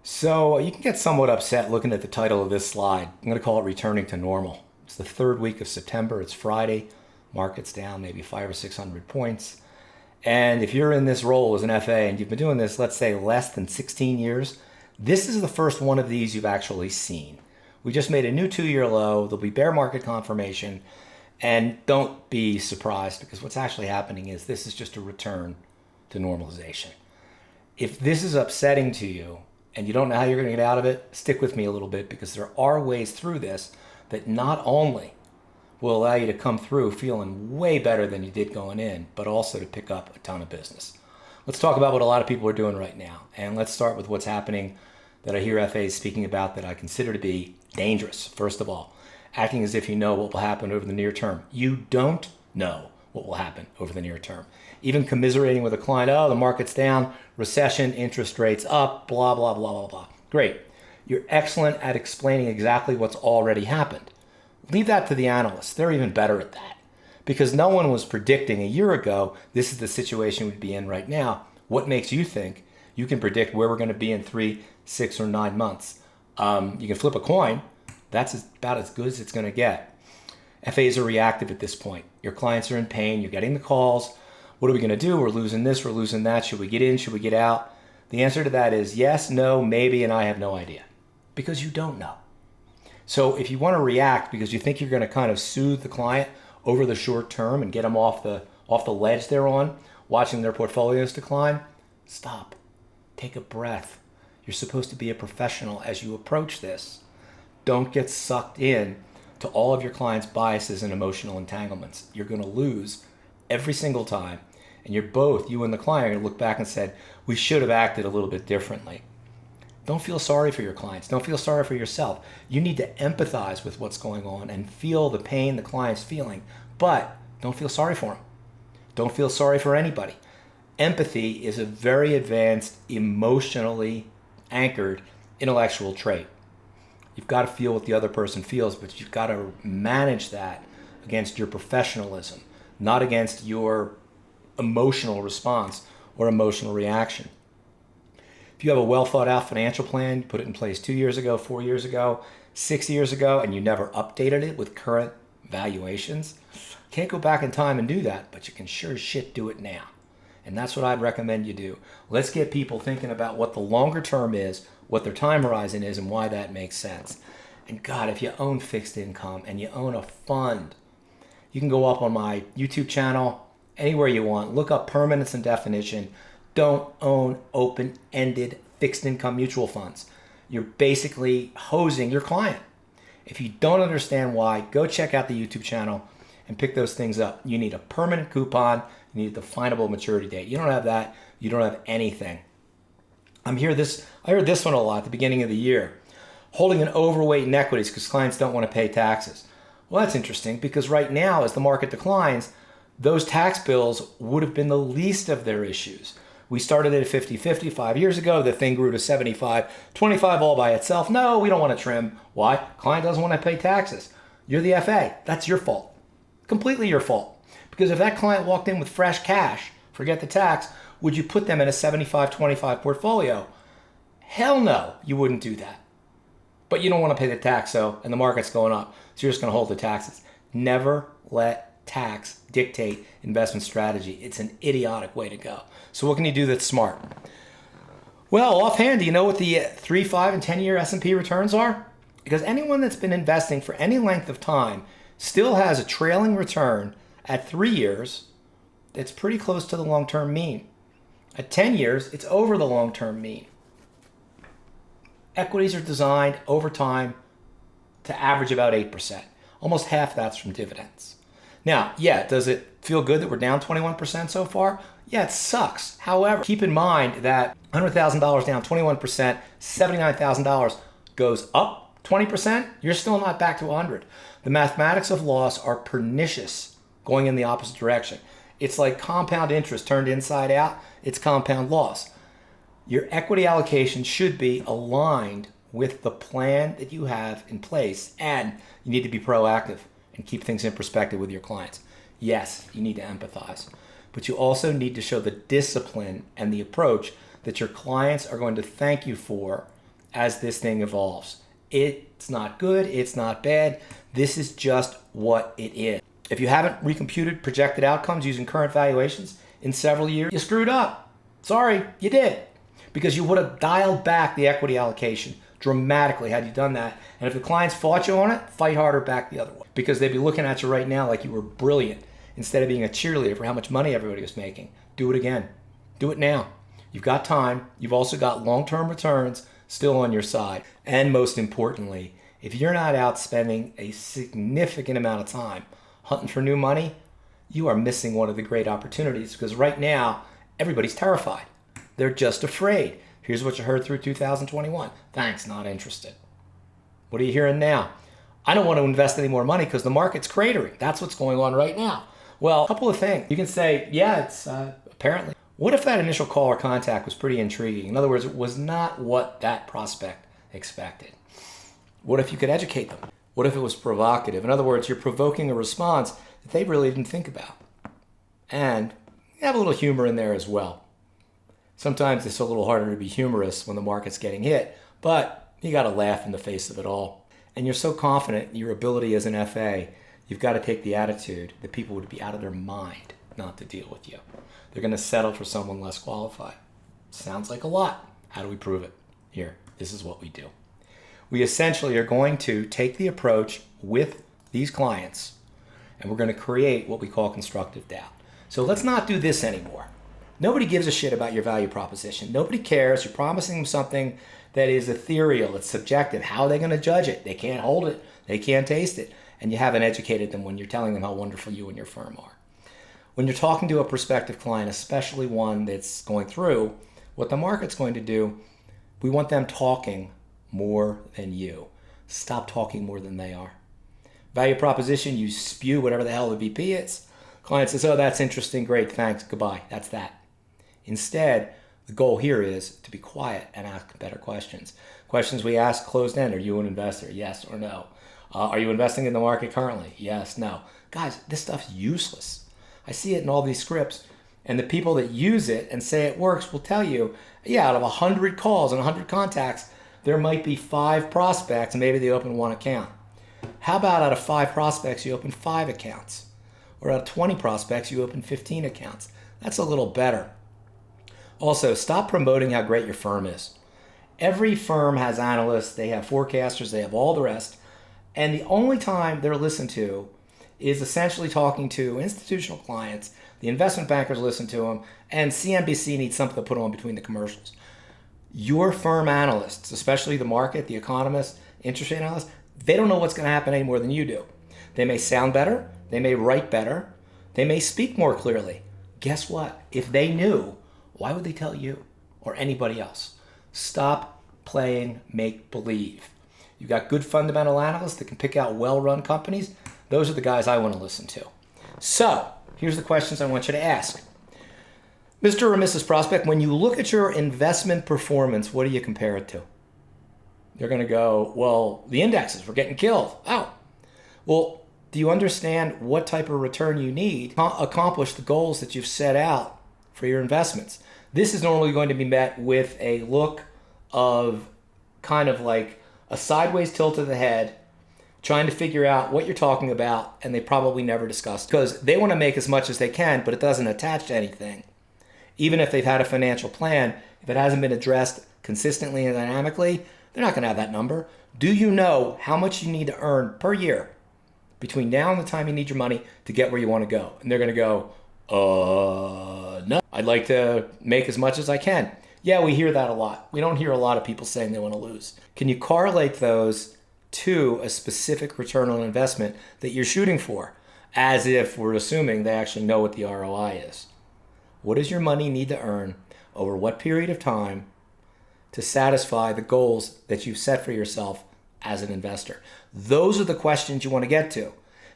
So you can get somewhat upset looking at the title of this slide. I'm going to call it Returning to Normal. It's the third week of September. It's Friday. Market's down maybe 500 or 600 points. And if you're in this role as an FA and you've been doing this, let's say less than 16 years, this is the first one of these you've actually seen. We just made a new 2-year low. There'll be bear market confirmation. And don't be surprised, because what's actually happening is this is just a return to normalization. If this is upsetting to you and you don't know how you're going to get out of it, stick with me a little bit, because there are ways through this that not only will allow you to come through feeling way better than you did going in, but also to pick up a ton of business. Let's talk about what a lot of people are doing right now. And let's start with what's happening that I hear FAs speaking about that I consider to be dangerous. First of all, acting as if you know what will happen over the near term. You don't know what will happen over the near term. Even commiserating with a client, oh, the market's down, recession, interest rates up, blah, blah, blah, blah, blah. Great. You're excellent at explaining exactly what's already happened. Leave that to the analysts. They're even better at that, because no one was predicting a year ago this is the situation we'd be in right now. What makes you think you can predict where we're going to be in 3, 6, or 9 months? You can flip a coin. That's about as good as it's going to get. FAs are reactive at this point. Your clients are in pain. You're getting the calls. What are we going to do? We're losing this. We're losing that. Should we get in? Should we get out? The answer to that is yes, no, maybe, and I have no idea, because you don't know. So if you want to react because you think you're going to kind of soothe the client over the short term and get them off the ledge they're on, watching their portfolios decline, stop. Take a breath. You're supposed to be a professional as you approach this. Don't get sucked in to all of your clients' biases and emotional entanglements. You're going to lose every single time. And you and the client, are going to look back and said, we should have acted a little bit differently. Don't feel sorry for your clients. Don't feel sorry for yourself. You need to empathize with what's going on and feel the pain the client's feeling, but don't feel sorry for them. Don't feel sorry for anybody. Empathy is a very advanced, emotionally anchored intellectual trait. You've got to feel what the other person feels, but you've got to manage that against your professionalism, not against your emotional response or emotional reaction. If you have a well thought out financial plan, you put it in place 2 years ago, 4 years ago, 6 years ago, and you never updated it with current valuations, can't go back in time and do that, but you can sure as shit do it now. And that's what I'd recommend you do. Let's get people thinking about what the longer term is, what their time horizon is, and why that makes sense. And God, if you own fixed income and you own a fund, you can go up on my YouTube channel, anywhere you want, look up permanence and definition. Don't own open-ended fixed income mutual funds. You're basically hosing your client. If you don't understand why, go check out the YouTube channel and pick those things up. You need a permanent coupon. You need a definable maturity date. You don't have that. You don't have anything. I heard this one a lot at the beginning of the year. Holding an overweight in equities because clients don't want to pay taxes. Well, that's interesting, because right now, as the market declines, those tax bills would have been the least of their issues. We started at 50-50 5 years ago. The thing grew to 75-25 all by itself. No, we don't want to trim. Why? Client doesn't want to pay taxes. You're the FA. That's your fault. Completely your fault. Because if that client walked in with fresh cash, forget the tax, would you put them in a 75-25 portfolio? Hell no, you wouldn't do that. But you don't want to pay the tax, and the market's going up, so you're just going to hold the taxes. Never let tax dictate investment strategy. It's an idiotic way to go. So what can you do that's smart? Well, offhand, do you know what the 3, 5, and 10-year S&P returns are? Because anyone that's been investing for any length of time still has a trailing return at 3 years that's pretty close to the long-term mean. At 10 years, it's over the long-term mean. Equities are designed over time to average about 8%. Almost half that's from dividends. Now, yeah, does it feel good that we're down 21% so far? Yeah, it sucks. However, keep in mind that $100,000 down 21%, $79,000 goes up 20%, you're still not back to 100. The mathematics of loss are pernicious going in the opposite direction. It's like compound interest turned inside out. It's compound loss. Your equity allocation should be aligned with the plan that you have in place, and you need to be proactive and keep things in perspective with your clients. Yes, you need to empathize, but you also need to show the discipline and the approach that your clients are going to thank you for as this thing evolves. It's not good, it's not bad. This is just what it is. If you haven't recomputed projected outcomes using current valuations in several years, you screwed up. Sorry, you did. Because you would have dialed back the equity allocation dramatically had you done that. And if the clients fought you on it, fight harder back the other way. Because they'd be looking at you right now like you were brilliant instead of being a cheerleader for how much money everybody was making. Do it again. Do it now. You've got time. You've also got long-term returns still on your side. And most importantly, if you're not out spending a significant amount of time hunting for new money, you are missing one of the great opportunities, because right now, everybody's terrified. They're just afraid. Here's what you heard through 2021. Thanks, not interested. What are you hearing now? I don't want to invest any more money because the market's cratering. That's what's going on right now. Well, a couple of things. You can say, yeah, it's apparently. What if that initial call or contact was pretty intriguing? In other words, it was not what that prospect expected. What if you could educate them? What if it was provocative? In other words, you're provoking a response that they really didn't think about. And you have a little humor in there as well. Sometimes it's a little harder to be humorous when the market's getting hit, but you got to laugh in the face of it all. And you're so confident in your ability as an FA, you've got to take the attitude that people would be out of their mind not to deal with you. They're going to settle for someone less qualified. Sounds like a lot. How do we prove it? Here, this is what we do. We essentially are going to take the approach with these clients, and we're going to create what we call constructive doubt. So let's not do this anymore. Nobody gives a shit about your value proposition. Nobody cares. You're promising them something that is ethereal. It's subjective. How are they going to judge it? They can't hold it. They can't taste it. And you haven't educated them when you're telling them how wonderful you and your firm are. When you're talking to a prospective client, especially one that's going through what the market's going to do, we want them talking more than you. Stop talking more than they are. Value proposition, you spew whatever the hell the VP is. Client says, oh, that's interesting, great, thanks, goodbye. That's that. Instead, the goal here is to be quiet and ask better questions. Questions we ask closed end. Are you an investor? Yes or no. Are you investing in the market currently? Yes, no. Guys, this stuff's useless. I see it in all these scripts. And the people that use it and say it works will tell you, yeah, out of 100 calls and 100 contacts, there might be 5 prospects and maybe they open 1 account. How about out of 5 prospects, you open 5 accounts? Or out of 20 prospects, you open 15 accounts? That's a little better. Also, stop promoting how great your firm is. Every firm has analysts, they have forecasters, they have all the rest. And the only time they're listened to is essentially talking to institutional clients. The investment bankers listen to them, and CNBC needs something to put on between the commercials. Your firm analysts, especially the market, the economists, interest rate analysts, they don't know what's going to happen any more than you do. They may sound better, they may write better, they may speak more clearly. Guess what? If they knew, why would they tell you or anybody else? Stop playing make-believe. You've got good fundamental analysts that can pick out well-run companies. Those are the guys I want to listen to. So, here's the questions I want you to ask. Mr. or Mrs. Prospect, when you look at your investment performance, what do you compare it to? They're going to go, well, the indexes were getting killed. Oh, well, do you understand what type of return you need to accomplish the goals that you've set out for your investments? This is normally going to be met with a look of kind of like a sideways tilt of the head, trying to figure out what you're talking about, and they probably never discussed, because they want to make as much as they can, but it doesn't attach to anything. Even if they've had a financial plan, if it hasn't been addressed consistently and dynamically, they're not going to have that number. Do you know how much you need to earn per year between now and the time you need your money to get where you want to go? And they're going to go, no, I'd like to make as much as I can. Yeah, we hear that a lot. We don't hear a lot of people saying they want to lose. Can you correlate those to a specific return on investment that you're shooting for, as if we're assuming they actually know what the ROI is? What does your money need to earn over what period of time to satisfy the goals that you've set for yourself as an investor? Those are the questions you want to get to,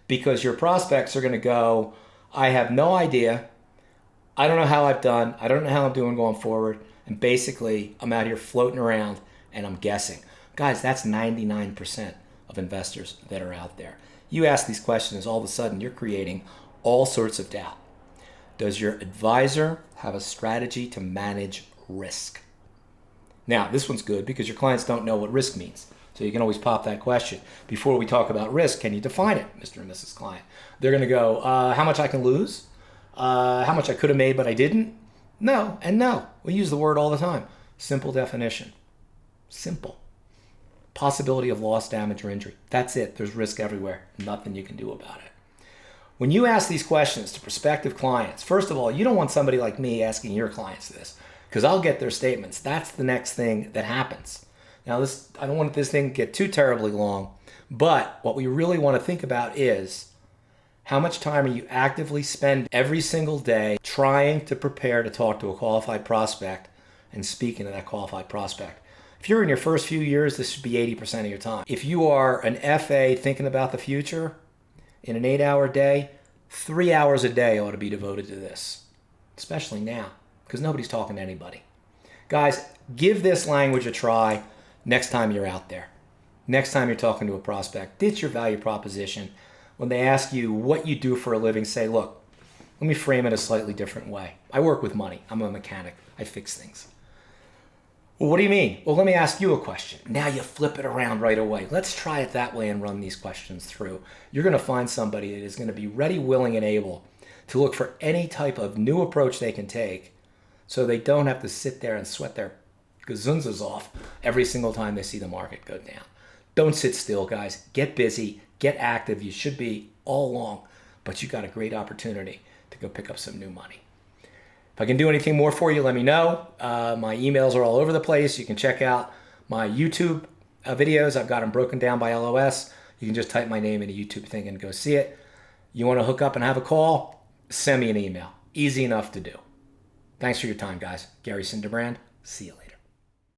because your prospects are going to go, I have no idea. I don't know how I've done. I don't know how I'm doing going forward. And basically, I'm out here floating around and I'm guessing. Guys, that's 99% of investors that are out there. You ask these questions, all of a sudden you're creating all sorts of doubt. Does your advisor have a strategy to manage risk? Now, this one's good because your clients don't know what risk means. So you can always pop that question. Before we talk about risk, can you define it, Mr. and Mrs. Client? They're going to go, how much I can lose? How much I could have made but I didn't? No and no. We use the word all the time. Simple definition. Simple. Possibility of loss, damage, or injury. That's it. There's risk everywhere. Nothing you can do about it. When you ask these questions to prospective clients, first of all, you don't want somebody like me asking your clients this, because I'll get their statements. That's the next thing that happens. Now, I don't want this thing to get too terribly long, but what we really want to think about is how much time are you actively spending every single day trying to prepare to talk to a qualified prospect and speaking to that qualified prospect. If you're in your first few years, this should be 80% of your time. If you are an FA thinking about the future in an 8-hour day, 3 hours a day ought to be devoted to this, especially now, because nobody's talking to anybody. Guys, give this language a try next time you're out there. Next time you're talking to a prospect, ditch your value proposition. When they ask you what you do for a living, say, look, let me frame it a slightly different way. I work with money. I'm a mechanic. I fix things. Well, what do you mean? Well, let me ask you a question. Now you flip it around right away. Let's try it that way and run these questions through. You're going to find somebody that is going to be ready, willing, and able to look for any type of new approach they can take so they don't have to sit there and sweat their gazunzas off every single time they see the market go down. Don't sit still, guys. Get busy. Get active. You should be all along, but you got a great opportunity to go pick up some new money. If I can do anything more for you, let me know. My emails are all over the place. You can check out my YouTube videos. I've got them broken down by LOS. You can just type my name in a YouTube thing and go see it. You want to hook up and have a call? Send me an email. Easy enough to do. Thanks for your time, guys. Gary Cinderbrand. See you later.